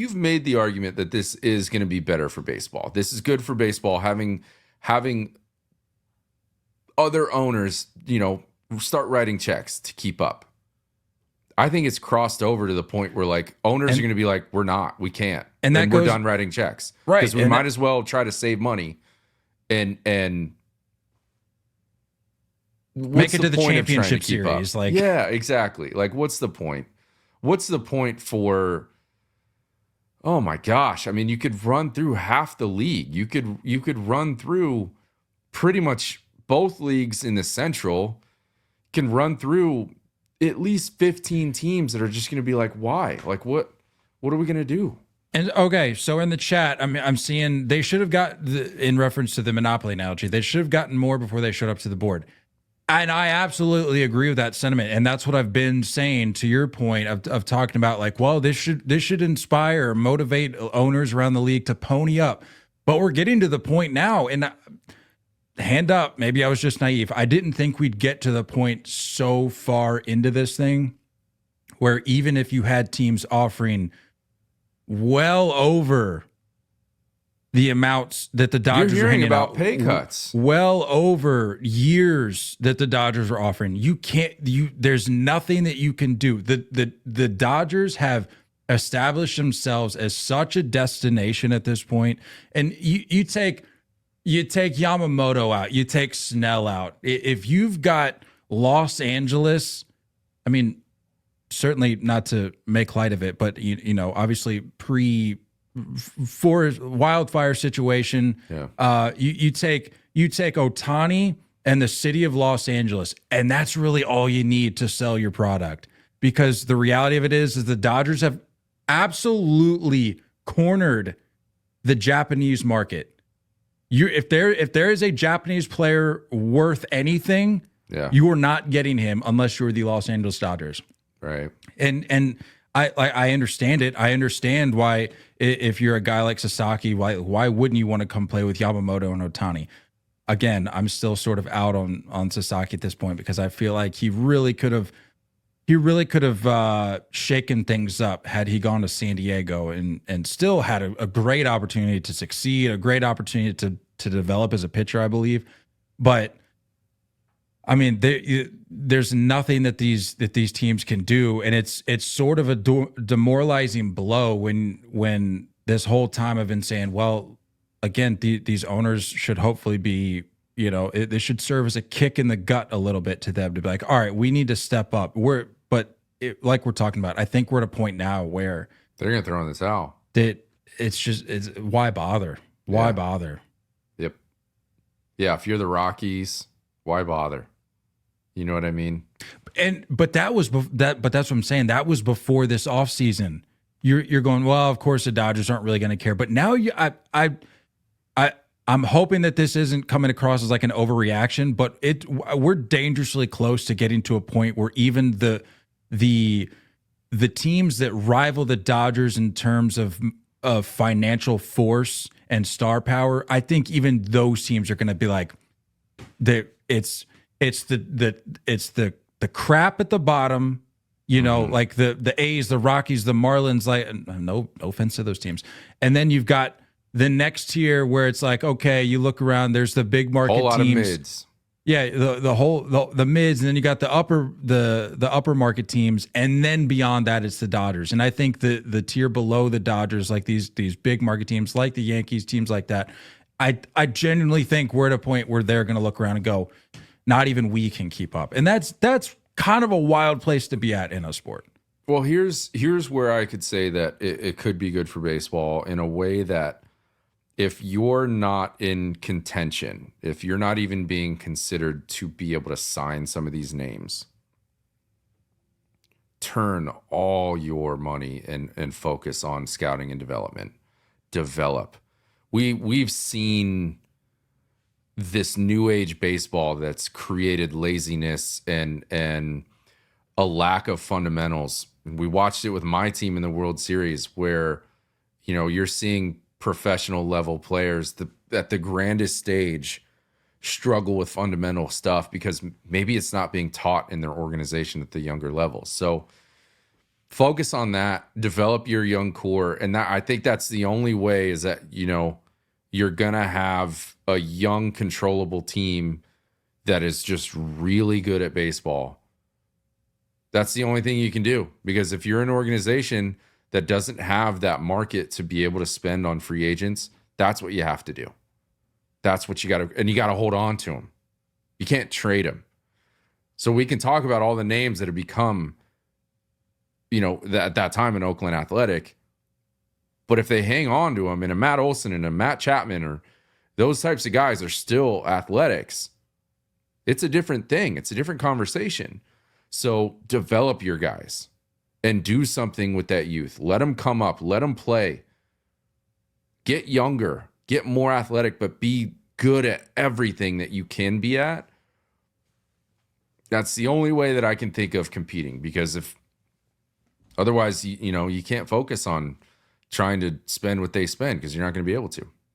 you've made the argument that this is going to be better for baseball. This is good for baseball having other owners, start writing checks to keep up. I think it's crossed over to the point where like owners are going to be like, we can't, and we're done writing checks, right? Because we might as well try to save money and make it to the championship series. Like, yeah, exactly. Like, what's the point? What's the point for? Oh my gosh! I mean, you could run through half the league. You could run through pretty much both leagues in the Central. Can run through at least 15 teams that are just going to be like, why? Like, what are we going to do? And okay, so in the chat, I'm seeing they should have got in reference to the Monopoly analogy, they should have gotten more before they showed up to the board. And I absolutely agree with that sentiment. And that's what I've been saying to your point of talking about like, well, this should inspire or motivate owners around the league to pony up. But we're getting to the point now, and hand up, maybe I was just naive. I didn't think we'd get to the point so far into this thing where even if you had teams offering well over the amounts that the Dodgers You're are hearing handing about out, pay cuts, well over years that the Dodgers are offering. There's nothing that you can do. The Dodgers have established themselves as such a destination at this point. And you take Yamamoto out, you take Snell out. If you've got Los Angeles, I mean, certainly not to make light of it, but obviously for wildfire situation, yeah. You take Ohtani and the city of Los Angeles, and that's really all you need to sell your product. Because the reality of it is the Dodgers have absolutely cornered the Japanese market. If there is a Japanese player worth anything, you are not getting him unless you're the Los Angeles Dodgers. Right. And I understand it. I understand why if you're a guy like Sasaki, why wouldn't you want to come play with Yamamoto and Ohtani? Again, I'm still sort of out on Sasaki at this point because I feel like he really could have shaken things up had he gone to San Diego and still had a great opportunity to succeed, a great opportunity to develop as a pitcher, I believe. But I mean, there's nothing that these teams can do, and it's sort of a demoralizing blow when this whole time I've been saying, well, again, these owners should hopefully be, they should serve as a kick in the gut a little bit to them to be like, all right, we need to step up. Like we're talking about, I think we're at a point now where they're going to throw in the towel. It's why bother? Why bother? Yep. Yeah, if you're the Rockies, why bother? You know what I mean? But that's what I'm saying. That was before this offseason. You're going, well, of course the Dodgers aren't really going to care. But now I'm hoping that this isn't coming across as like an overreaction, but we're dangerously close to getting to a point where even the teams that rival the Dodgers in terms of financial force and star power, I think even those teams are going to be like, it's the crap at the bottom, like the A's, the Rockies, the Marlins, like no offense to those teams. And then you've got the next tier where it's like, okay, you look around, there's the big market teams. Whole lot of mids. Yeah, the mids, and then you got the upper market teams, and then beyond that it's the Dodgers. And I think the tier below the Dodgers, like these big market teams, like the Yankees, teams like that, I genuinely think we're at a point where they're going to look around and go, not even we can keep up. And that's kind of a wild place to be at in a sport. Well, here's where I could say that it could be good for baseball in a way that if you're not in contention, if you're not even being considered to be able to sign some of these names, turn all your money and focus on scouting and development. Develop. We've seen this new age baseball that's created laziness and a lack of fundamentals. We watched it with my team in the World Series where, you're seeing professional level players at the grandest stage struggle with fundamental stuff because maybe it's not being taught in their organization at the younger levels. So Focus on that, develop your young core. And that, I think that's the only way, is that, you're going to have a young, controllable team that is just really good at baseball. That's the only thing you can do, because if you're an organization that doesn't have that market to be able to spend on free agents, that's what you have to do. That's what you got to, and you got to hold on to them. You can't trade them. So we can talk about all the names that have become, at that time in Oakland Athletic. But if they hang on to them, and a Matt Olson and a Matt Chapman, or those types of guys are still Athletics, it's a different thing. It's a different conversation. So develop your guys and do something with that youth. Let them come up. Let them play. Get younger. Get more athletic, but be good at everything that you can be at. That's the only way that I can think of competing, because if otherwise, you can't focus on trying to spend what they spend, because you're not going to be able to.